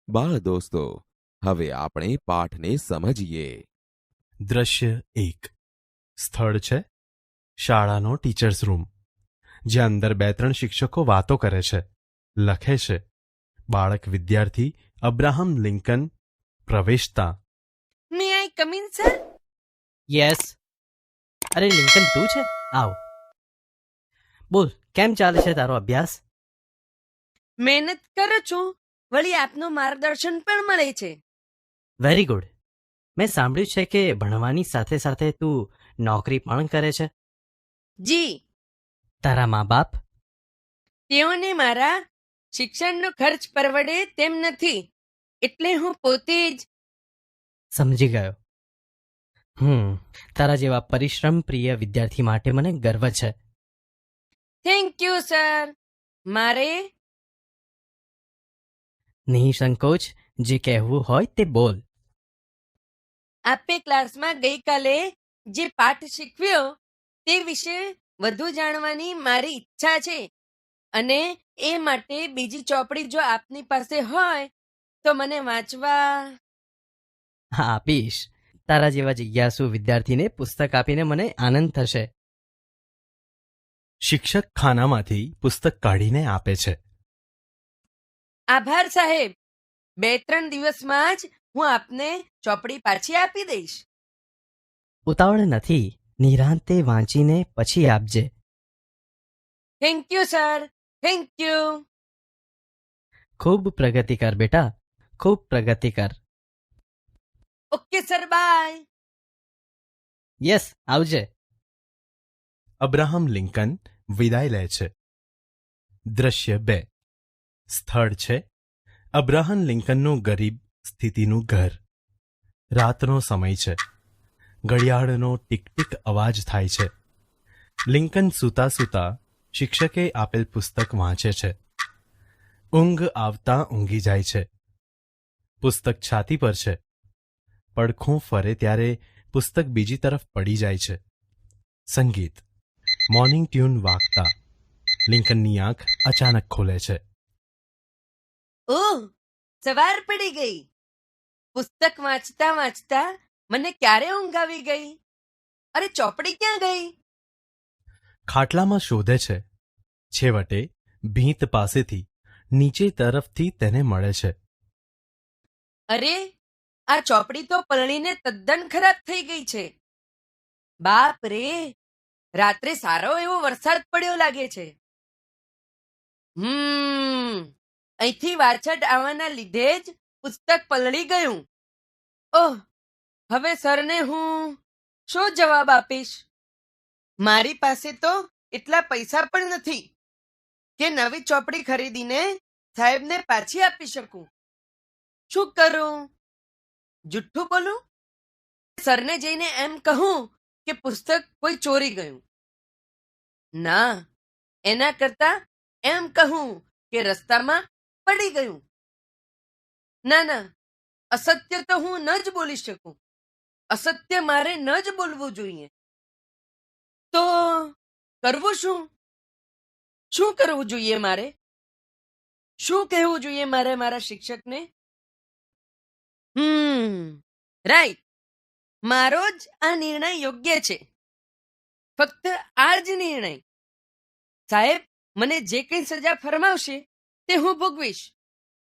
બાળ દોસ્તો, હવે આપણે પાઠને સમજીએ. દ્રશ્ય 1. સ્થળ છે શાળાનો ટીચર્સ રૂમ, જ્યાં અંદર 2-3 શિક્ષકો વાતો કરે છે. લખે છે બાળક વિદ્યાર્થી અબ્રાહમ લિંકન પ્રવેશતા. મે I come in sir? Yes. અરે લિંકન તું છે? આવ. બોલ, કેમ ચાલે છે તારો અભ્યાસ? મહેનત કરું છું, વળી આપનું માર્ગદર્શન પણ મળે છે. Very good. મેં સાંભળ્યું છે કે ભણવાની સાથે સાથે તું નોકરી પણ કરે છે. જી, તારા મા બાપ? તેઓને મારા શિક્ષણનો ખર્ચ પરવડે તેમ નથી, એટલે હું પોતે જ. સમજી ગયો. તારા જેવા પરિશ્રમ પ્રિય વિદ્યાર્થી માટે મને ગર્વ છે. Thank you sir. મારે નિસંકોચ જે કહેવું હોય તે બોલ. આપે ક્લાસમાં ગઈકાલે જે પાઠ શીખવ્યો તે વિશે વધુ જાણવાની મારી ઈચ્છા છે, અને એ માટે બીજી ચોપડી જો આપની પાસે હોય તો મને વાંચવા. હા, આપીશ. તારા જેવા જિજ્ઞાસુ વિદ્યાર્થીને પુસ્તક આપીને મને આનંદ થશે. શિક્ષક ખાનામાંથી પુસ્તક કાઢીને આપે છે. આભાર સાહેબ. 2-3 દિવસમાં જ હું આપને ચોપડી પાછી આપી દઈશ. ઉતાવળ નથી, નિરાંતે વાંચીને પછી આપજે. Thank you sir, thank you. ખૂબ પ્રગતિ કર બેટા, ખૂબ પ્રગતિ કર. Okay sir, bye. યસ, આવજે. અબ્રાહમ લિંકન વિદાય લે છે. દ્રશ્ય 2. સ્થળ છે અબ્રાહમ લિંકનનું ગરીબ સ્થિતિનું ઘર. રાતનો સમય છે. ઘડિયાળનો ટીક ટીક અવાજ થાય છે. લિંકન સૂતા સૂતા શિક્ષકે આપેલ પુસ્તક વાંચે છે. ઊંઘ આવતા ઊંઘી જાય છે. પુસ્તક છાતી પર છે. પડખું ફરે ત્યારે પુસ્તક બીજી તરફ પડી જાય છે. સંગીત, મોર્નિંગ ટ્યુન વાગતા લિંકનની આંખ અચાનક ખુલે છે. ઓહ, સવાર પડી ગઈ. પુસ્તક વાંચતા વાંચતા મને ક્યારે ઊંઘ આવી ગઈ? અરે, ચોપડી ક્યાં ગઈ? ખાટલામાં શોધે છે. છેવટે ભીંત પાસેથી નીચે તરફથી તેને મળે છે. અરે, આ ચોપડી તો પલળીને તદ્દન ખરાબ થઈ ગઈ છે. બાપ રે, રાત્રે સારો એવો વરસાદ પડ્યો લાગે છે. અહીંથી વાછટ આવવાના લીધે જ પુસ્તક પલળી ગયું. ઓહ, હવે સરને હું શું જવાબ આપીશ? મારી પાસે તો એટલા પૈસા પણ નથી કે નવી ચોપડી ખરીદીને સાહેબને પાછી આપી શકું. શું કરું? જુઠ્ઠું બોલું? સરને જઈને એમ કહું કે પુસ્તક કોઈ ચોરી ગયું? ના, એના કરતા એમ કહું કે રસ્તામાં પડી ગયું. ના ના, અસત્ય તો હું ન જ બોલી શકું. અસત્ય મારે ન જ બોલવું જોઈએ. તો કરવું શું? શું કરવું જોઈએ મારે? શું કહેવું જોઈએ મારે મારા શિક્ષકને? રાઈટ. મારો જ આ નિર્ણય યોગ્ય છે. ફક્ત આ જ નિર્ણય. સાહેબ મને જે કંઈ સજા ફરમાવશે તે હું ભોગવીશ,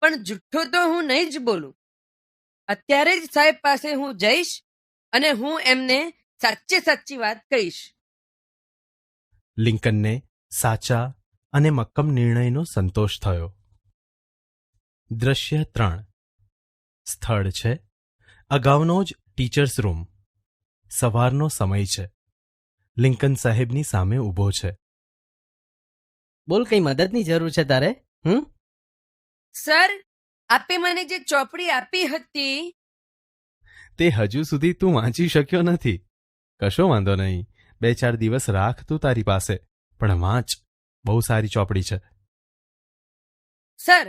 પણ જુઠ્ઠો તો હું નહીં જ બોલું. અત્યારે જ સાહેબ પાસે હું જઈશ અને હું એમને સાચે સાચી વાત કહીશ. લિંકનને સાચા અને મક્કમ નિર્ણયનો સંતોષ થયો. દ્રશ્ય 3. સ્થળ છે અગાઉનો જ ટીચર્સ રૂમ. સવારનો સમય છે. લિંકન સાહેબની સામે ઊભો છે. બોલ, કઈ મદદની જરૂર છે તારે? સર, આપે મને જે ચોપડી આપી હતી તે હજુ સુધી તું વાંચી શક્યો નથી. કશો વાંધો નહીં, 2-4 દિવસ રાખ તું તારી પાસે, પણ વાંચ. બહુ સારી ચોપડી છે. સર,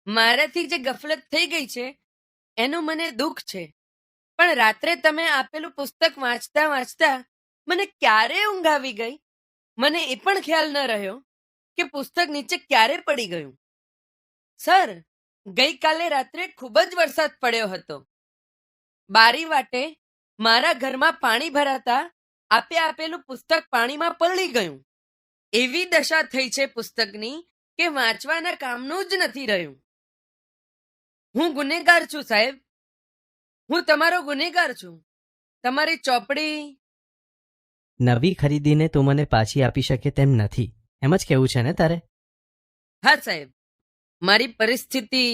મારાથી જે ગફલત થઈ ગઈ છે એનું મને દુઃખ છે, પણ રાત્રે તમે આપેલું પુસ્તક વાંચતા વાંચતા મને ક્યારે ઊંઘ આવી ગઈ મને એ પણ ખ્યાલ ન રહ્યો કે પુસ્તક નીચે ક્યારે પડી ગયું. સર, ગઈકાલે રાત્રે ખૂબ જ વરસાદ પડ્યો હતો. બારી વાટે મારા ઘરમાં પાણી ભરાતા આપે આપેલું પુસ્તક પાણીમાં પલળી ગયું. એવી દશા થઈ છે પુસ્તકની કે વાંચવાના કામનું જ નથી રહ્યું. હું ગુનેગાર છું સાહેબ, હું તમારો ગુનેગાર છું. તમારી ચોપડી નવી ખરીદીને તું મને પાછી આપી શકે તેમ નથી, એમ જ કેવું છે ને તારે? હા સાહેબ, મારી પરિસ્થિતિ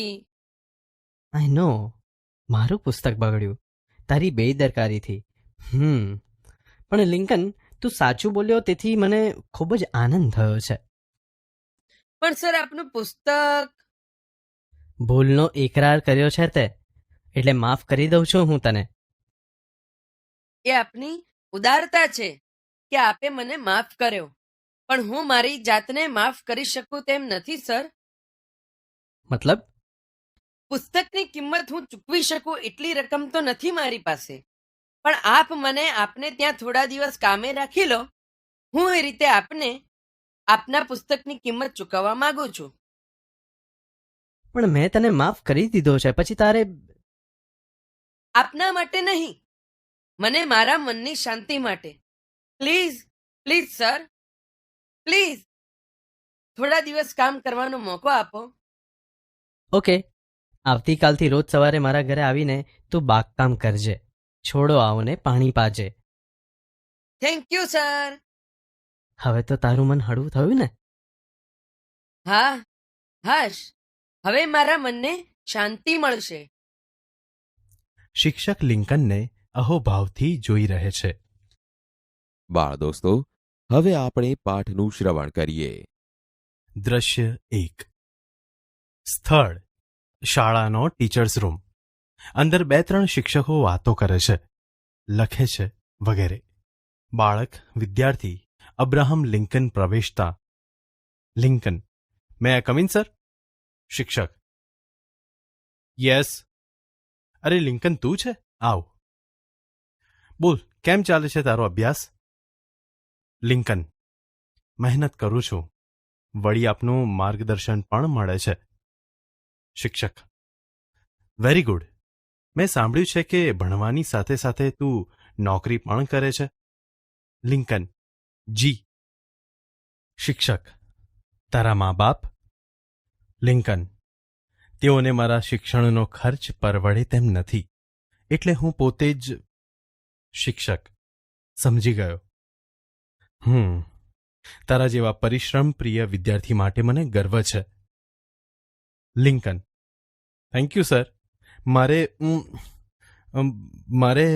આઈ નો, મારું પુસ્તક બગડ્યું તારી બેદરકારીથી. પણ લિંકન, તું સાચું બોલ્યો તેથી મને ખૂબ જ આનંદ થયો છે. પણ સર આપનું પુસ્તક ભૂલનો એકરાર કર્યો છે તે, એટલે માફ કરી દઉં છું હું તને. એ આપની ઉદારતા છે કે આપે મને માફ કર્યો, પણ હું મારી જાતને માફ કરી શકું તેમ નથી સર. મતલબ? પુસ્તકની કિંમત હું ચૂકવી શકું એટલી રકમ તો નથી મારી પાસે, પણ આપ મને આપને ત્યાં થોડા દિવસ કામે રાખી લો. હું એ રીતે આપને આપના પુસ્તકની કિંમત ચૂકવવા માંગુ છું. પણ મેં તને માફ કરી દીધો છે, પછી તારે? આપના માટે નહીં, મને મારા મનની શાંતિ માટે. પ્લીઝ પ્લીઝ સર, પ્લીઝ થોડા દિવસ કામ કરવાનો મોકો આપો. ઓકે, આવતીકાલથી રોજ સવારે મારા ઘરે આવીને તું બાગકામ કરજે, છોડો આવને પાણી પાજે. Thank you sir. હવે તો તારું મન હળવું થયું ને? હા હાશ, હવે મારા મનને શાંતિ મળશે. શિક્ષક લિંકનને અહોભાવથી જોઈ રહે છે. બાળ દોસ્તો, હવે આપણે પાઠનું શ્રવણ કરીએ. દ્રશ્ય 1. સ્થળ શાળાનો ટીચર્સ રૂમ. અંદર 2-3 શિક્ષકો વાતો કરે છે, લખે છે વગેરે. બાળક વિદ્યાર્થી અબ્રાહમ લિંકન પ્રવેશતા, Lincoln, may I come in sir? શિક્ષક, યસ. અરે લિંકન, તું છે? આવ. બોલ, કેમ ચાલે છે તારો અભ્યાસ? લિંકન, મહેનત કરું છું, વળી આપનું માર્ગદર્શન પણ મળે છે. શિક્ષક, વેરી ગુડ. મેં સાંભળ્યું છે કે ભણવાની સાથે સાથે તું નોકરી પણ કરે છે. લિંકન, જી. શિક્ષક, તારા મા બાપ? લિંકન, તેઓને મારા શિક્ષણનો ખર્ચ પરવડે તેમ નથી, એટલે હું પોતે જ. શિક્ષક, સમજી ગયો. તારા જેવા પરિશ્રમ પ્રિય વિદ્યાર્થી માટે મને ગર્વ છે. Lincoln, thank you sir. મારે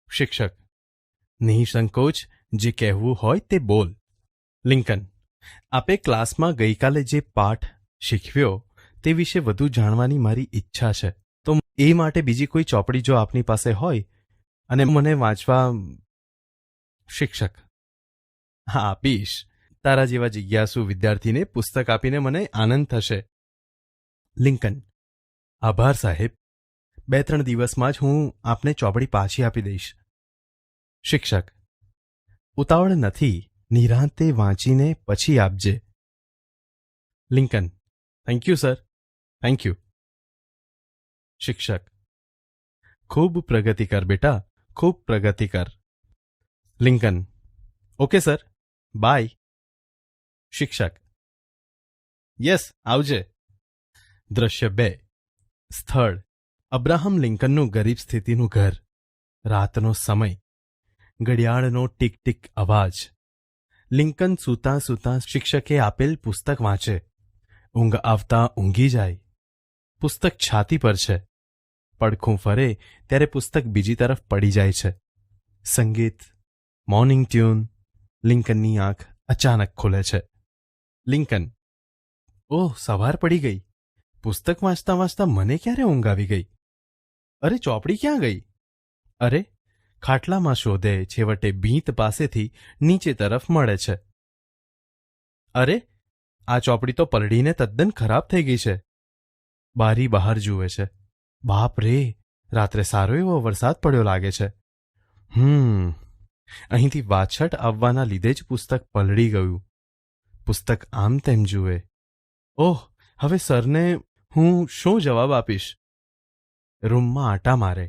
શિક્ષક, નિઃસંકોચ, જે કહેવું હોય તે બોલ. લિંકન, આપે ક્લાસમાં ગઈકાલે જે પાઠ શીખવ્યો તે વિશે વધુ જાણવાની મારી ઈચ્છા છે, તો એ માટે બીજી કોઈ ચોપડી જો આપની પાસે હોય અને મને વાંચવા. શિક્ષક, હા, આપીશ. તારા જેવા જિજ્ઞાસુ વિદ્યાર્થીને પુસ્તક આપીને મને આનંદ થશે. લિંકન, આભાર સાહેબ. 2-3 દિવસમાં જ હું આપને ચોપડી પાછી આપી દઈશ. શિક્ષક, ઉતાવળ નથી, નિરાંતે વાંચીને પછી આપજે. Lincoln, thank you sir, thank you. શિક્ષક, ખૂબ પ્રગતિ કર બેટા, ખૂબ પ્રગતિ કર. Lincoln, okay sir, bye. શિક્ષક, યસ, આવજે. દ્રશ્ય 2. સ્થળ અબ્રાહમ લિંકનનું ગરીબ સ્થિતિનું ઘર. રાતનો સમય. ઘડિયાળનો ટીક ટીક અવાજ. લિંકન સૂતા સૂતા શિક્ષકે આપેલ પુસ્તક વાંચે. ઊંઘ આવતા ઊંઘી જાય. પુસ્તક છાતી પર છે. પડખું ફરે ત્યારે પુસ્તક બીજી તરફ પડી જાય છે. સંગીત, મોર્નિંગ ટ્યુન. લિંકનની આંખ અચાનક ખુલે છે. લિંકન, ઓહ, સવાર પડી ગઈ. પુસ્તક વાંચતા વાંચતા મને ક્યારે ઊંઘ આવી ગઈ? અરે, ચોપડી ક્યાં ગઈ? અરે, ખાટલામાં શોધે, છેવટે ભીંત પાસેથી નીચે તરફ મળે છે. અરે, આ ચોપડી તો પલળીને તદ્દન ખરાબ થઈ ગઈ છે. બારી બહાર જુએ છે. બાપ રે, રાત્રે સારો એવો વરસાદ પડ્યો લાગે છે. અહીંથી વાછટ આવવાના લીધે જ પુસ્તક પલળી ગયું. પુસ્તક આમ તેમ જુએ. ઓહ, હવે સરને હું શું જવાબ આપીશ? રૂમમાં આટા મારે,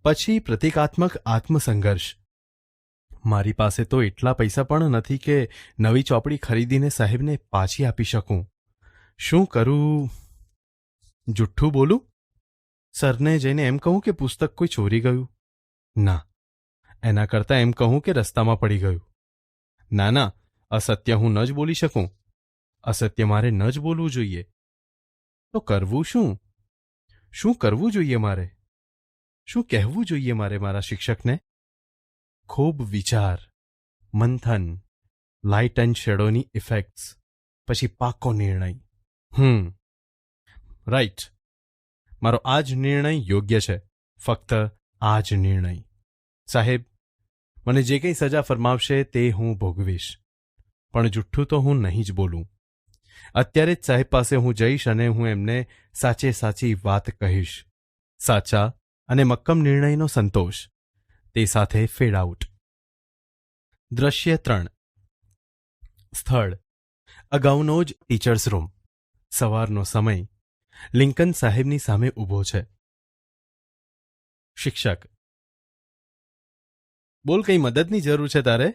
પછી પ્રતિકાત્મક આત્મસંઘર્ષ. મારી પાસે તો એટલા પૈસા પણ નથી કે નવી ચોપડી ખરીદીને સાહેબને પાછી આપી શકું. શું કરું? જુઠ્ઠું બોલું? સરને જઈને એમ કહું કે પુસ્તક કોઈ ચોરી ગયું? ના, એના કરતાં એમ કહું કે રસ્તામાં પડી ગયું. ના ના, અસત્ય હું ન જ બોલી શકું. અસત્ય મારે ન જ બોલવું જોઈએ. તો કરવું શું? શું કરવું જોઈએ મારે? શું કહેવું જોઈએ મારે મારા શિક્ષકને? ખૂબ વિચાર, મંથન, લાઇટ એન્ડ શેડોની ઇફેક્ટ્સ, પછી પાકો નિર્ણય. રાઈટ, મારો આ જ નિર્ણય યોગ્ય છે. ફક્ત આ જ નિર્ણય. સાહેબ, મને જે કંઈ સજા ફરમાવશે તે હું ભોગવીશ, પણ જુઠ્ઠું તો હું નહીં જ બોલું. અત્યારે જ સાહેબ પાસે હું જઈશ અને હું એમને સાચે સાચી વાત કહીશ. સાચા અને મક્કમ નિર્ણયનો સંતોષ, તે સાથે ફેડ આઉટ. દ્રશ્ય 3. સ્થળ અગાઉનો જ ટીચર્સ રૂમ. સવારનો સમય. લિંકન સાહેબની સામે ઊભો છે. શિક્ષક: બોલ, કઈ મદદની જરૂર છે તારે?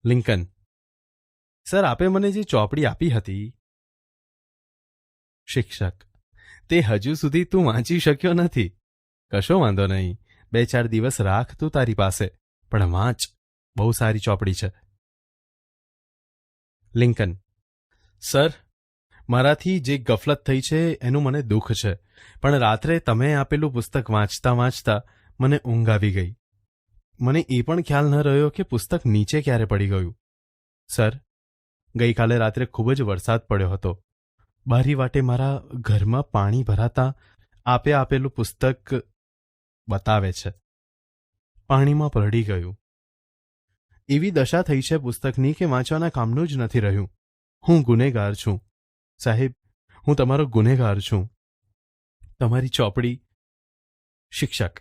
લિંકન: સર, આપે મને જે ચોપડી આપી હતી. શિક્ષક: તે હજુ સુધી તું વાંચી શક્યો નથી. કશો વાંધો નહીં, 2-4 દિવસ રાખ તું તારી પાસે, પણ વાંચ. બહુ સારી ચોપડી છે. લિંકન: સર, મારાથી જે ગફલત થઈ છે એનું મને દુઃખ છે, પણ રાત્રે તમે આપેલું પુસ્તક વાંચતા વાંચતા મને ઊંઘ આવી ગઈ. મને એ પણ ખ્યાલ ન રહ્યો કે પુસ્તક નીચે ક્યારે પડી ગયું. સર, ગઈકાલે રાત્રે ખૂબ જ વરસાદ પડ્યો હતો. બારી વાટે મારા ઘરમાં પાણી ભરાતા આપે આપેલું પુસ્તક બતાવે છે પાણીમાં પલળી ગયું. એવી દશા થઈ છે પુસ્તકની કે વાંચવાના કામનું જ નથી રહ્યું. હું ગુનેગાર છું. સાહેબ, હું તમારો ગુનેગાર છું. તમારી ચોપડી. શિક્ષક: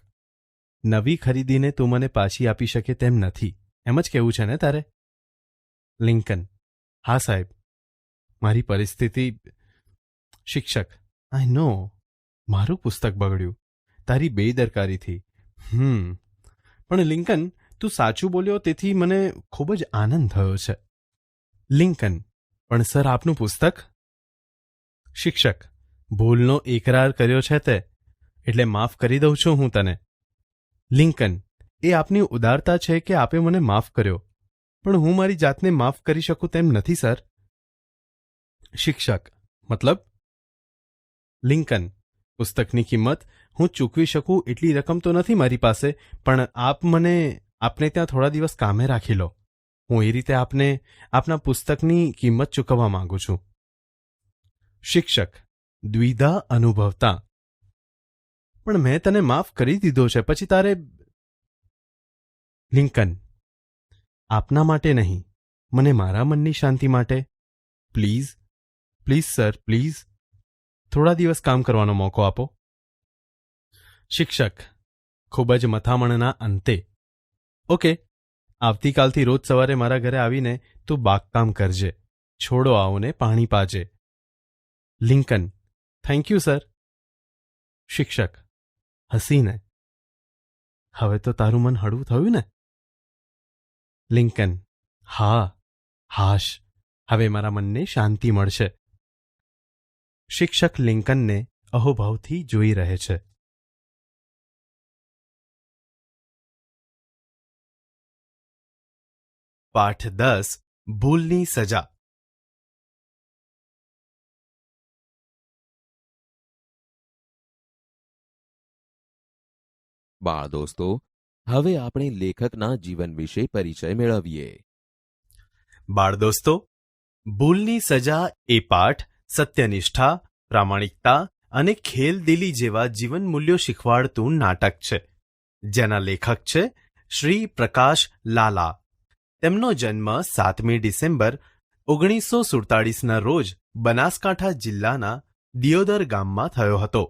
નવી ખરીદીને તું મને પાછી આપી શકે તેમ નથી, એમ જ કહેવું છે ને તારે? લિંકન: હા સાહેબ, મારી પરિસ્થિતિ. શિક્ષક: આઈ નો, મારું પુસ્તક બગડ્યું તારી બેદરકારીથી. પણ લિંકન, તું સાચું બોલ્યો તેથી મને ખૂબ જ આનંદ થયો છે. લિંકન: પણ સર, આપનું પુસ્તક? શિક્ષક: ભૂલનો એકરાર કર્યો છે તે, એટલે માફ કરી દઉં છું હું તને. લિંકન: એ આપની ઉદારતા છે કે આપે મને માફ કર્યો, પણ હું મારી જાતને માફ કરી શકું તેમ નથી સર. શિક્ષક: મતલબ? લિંકન: પુસ્તકની કિંમત હું ચૂકવી શકું એટલી રકમ તો નથી મારી પાસે, પણ આપ મને આપને ત્યાં થોડા દિવસ કામે રાખી લો. હું એ રીતે આપને આપના પુસ્તકની કિંમત ચૂકવવા માંગુ છું. શિક્ષક દ્વિધા અનુભવતા: પણ મેં તને માફ કરી દીધો છે, પછી તારે. લિંકન: આપના માટે નહીં, મને મારા મનની શાંતિ માટે. પ્લીઝ પ્લીઝ સર, પ્લીઝ, થોડા દિવસ કામ કરવાનો મોકો આપો. શિક્ષક ખૂબ જ મથામણના અંતે: ઓકે, આવતીકાલથી રોજ સવારે મારા ઘરે આવીને તું બાગકામ કરજે, છોડો આવોને પાણી પાજે. Lincoln: thank you sir. શિક્ષક હસીને: હવે તો તારું મન હળવું થયું ને? લિંકન: હા, હાશ, હવે મારા મનને શાંતિ મળશે. શિક્ષક લિંકનને અહોભાવથી જોઈ રહે છે. પાઠ 10: ભૂલની સજા. બાળ દોસ્તો, હવે આપણે લેખકના જીવન વિશે પરિચય મેળવીએ. બાળ દોસ્તો, ભૂલની સજા એ પાઠ સત્યનિષ્ઠા, પ્રામાણિકતા અને ખેલદિલી જેવા જીવન મૂલ્યો શીખવાડતું નાટક છે, જેના લેખક છે શ્રી પ્રકાશ લાલા. તેમનો જન્મ 7મી ડિસેમ્બર 1947ના રોજ બનાસકાંઠા જિલ્લાના દિયોદર ગામમાં થયો હતો.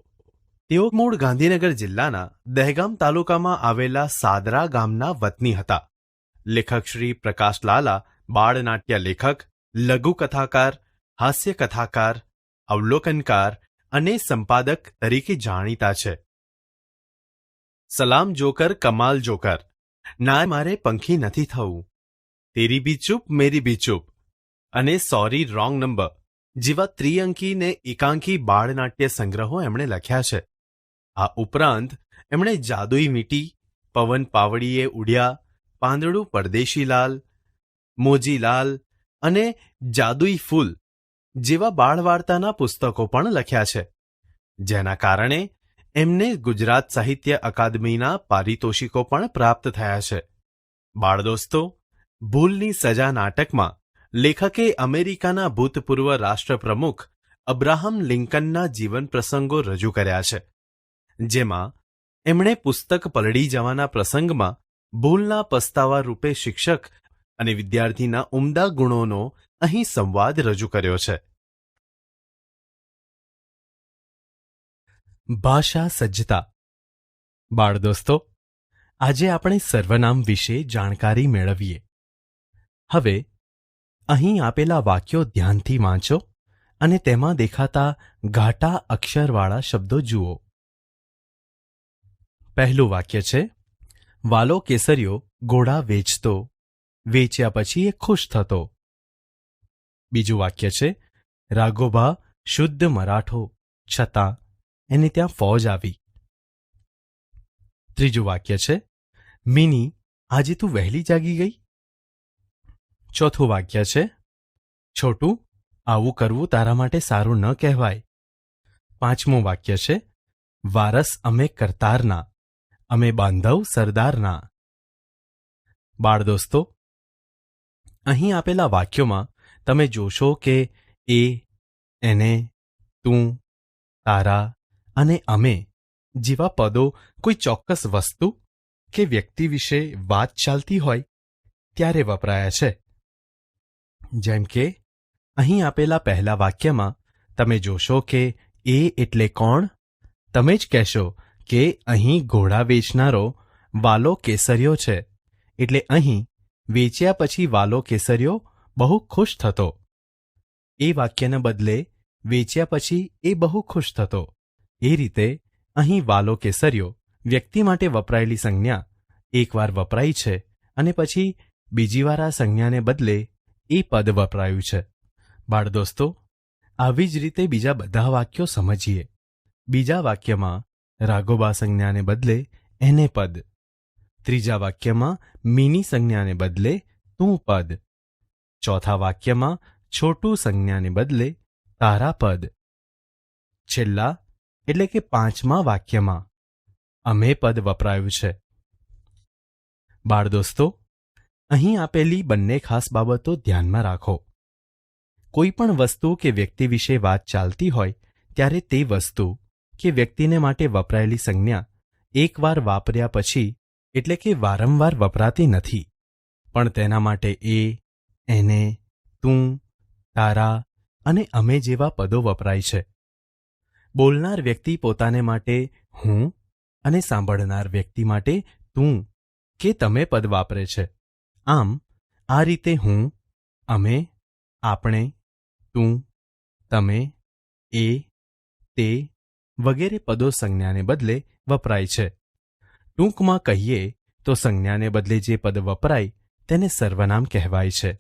તેઓ મૂળ ગાંધીનગર જિલ્લાના દહેગામ તાલુકામાં આવેલા સાદરા ગામના વતની હતા. લેખક શ્રી પ્રકાશ લાલા બાળનાટ્ય લેખક, લઘુ કથાકાર, હાસ્ય કથાકાર, અવલોકનકાર અને સંપાદક તરીકે જાણીતા છે. સલામ જોકર કમાલ જોકર, ના મારે પંખી નથી થવું, તેરી બી ચૂપ મેરી બી ચૂપ અને સોરી રોંગ નંબર જેવા ત્રિઅંકી ને એકાંકી બાળનાટ્ય સંગ્રહો એમણે લખ્યા છે. આ ઉપરાંત એમણે જાદુઈ મીટી, પવન પાવડીએ ઉડ્યા, પાંદડું પરદેશીલાલ, મોજીલાલ અને જાદુઈ ફૂલ જેવા બાળ વાર્તાના પુસ્તકો પણ લખ્યા છે, જેના કારણે એમને ગુજરાત સાહિત્ય અકાદમીના પારિતોષિકો પણ પ્રાપ્ત થયા છે. બાળ દોસ્તો, ભૂલની સજા નાટકમાં લેખકે અમેરિકાના ભૂતપૂર્વ રાષ્ટ્રપ્રમુખ અબ્રાહમ લિંકનના જીવન પ્રસંગો રજૂ કર્યા છે, જેમાં એમણે પુસ્તક પલળી જવાના પ્રસંગમાં ભૂલના પસ્તાવા રૂપે શિક્ષક અને વિદ્યાર્થીના ઉમદા ગુણોનો અહીં સંવાદ રજૂ કર્યો છે. ભાષા સજ્જતા. બાળ દોસ્તો, આજે આપણે સર્વનામ વિશે જાણકારી મેળવીએ. હવે અહીં આપેલા વાક્યો ધ્યાનથી વાંચો અને તેમાં દેખાતા ઘાટા અક્ષરવાળા શબ્દો જુઓ. પહેલું વાક્ય છે, વાલો કેસરીયો ઘોડા વેચતો, વેચ્યા પછી એ ખુશ થતો. બીજું વાક્ય છે, રાઘોબા શુદ્ધ મરાઠો, છતાં એને ત્યાં ફૌજ આવી. ત્રીજું વાક્ય છે, મિની આજે તું વહેલી જાગી ગઈ. ચોથું વાક્ય છે, છોટું આવું કરવું તારા માટે સારું ન કહેવાય. પાંચમું વાક્ય છે, વારસ અમે કરતારના, અમે બાંધવ સરદારના. બાળ દોસ્તો, અહીં આપેલા વાક્યોમાં તમે જોશો કે એ, એને, તું, તારા અને અમે જેવા પદો કોઈ ચોક્કસ વસ્તુ કે વ્યક્તિ વિશે વાત ચાલતી હોય ત્યારે વપરાયા છે. જેમ કે અહીં આપેલા પહેલા વાક્યમાં તમે જોશો કે એ એટલે કોણ? તમે જ કહેશો કે અહીં ઘોડા વેચનારો વાલો કેસરીયો છે, એટલે અહીં વેચ્યા પછી વાલો કેસરીયો બહુ ખુશ થતો. એ વાક્યને બદલે વેચ્યા પછી એ બહુ ખુશ થતો. એ રીતે અહીં વાલો કેસરીયો વ્યક્તિ માટે વપરાયેલી સંજ્ઞા એકવાર વપરાઈ છે અને પછી બીજી વાર આ સંજ્ઞાને બદલે એ પદ વપરાયું છે. બાળ દોસ્તો, આવી જ રીતે બીજા બધા વાક્યો સમજીએ. બીજા વાક્યમાં રાઘોબા સંજ્ઞાને બદલે એને પદ. ત્રીજા વાક્યમાં મીની સંજ્ઞાને બદલે તું પદ. ચોથા વાક્યમાં છોટું સંજ્ઞાને બદલે તારા પદ. છેલ્લા એટલે કે પાંચમા વાક્યમાં અમે પદ વપરાયું છે. બાળ દોસ્તો, અહીં આપેલી બંને ખાસ બાબતો ધ્યાનમાં રાખો. કોઈ પણ વસ્તુ કે વ્યક્તિ વિશે વાત ચાલતી હોય ત્યારે તે વસ્તુ કે વ્યક્તિને માટે વપરાયેલી સંજ્ઞા એકવાર વાપર્યા પછી એટલે કે વારંવાર વપરાતી નથી, પણ તેના માટે એ, એને, તું, તારા અને અમે જેવા પદો વપરાય છે. બોલનાર વ્યક્તિ પોતાને માટે હું અને સાંભળનાર વ્યક્તિ માટે તું કે તમે પદ વાપરે છે. આમ આ રીતે હું, અમે, આપણે, તું, તમે, એ, તે વગેરે પદો સંજ્ઞાને બદલે વપરાય છે. ટૂંકમાં કહીએ તો સંજ્ઞાને બદલે જે પદ વપરાય તેને સર્વનામ કહેવાય છે.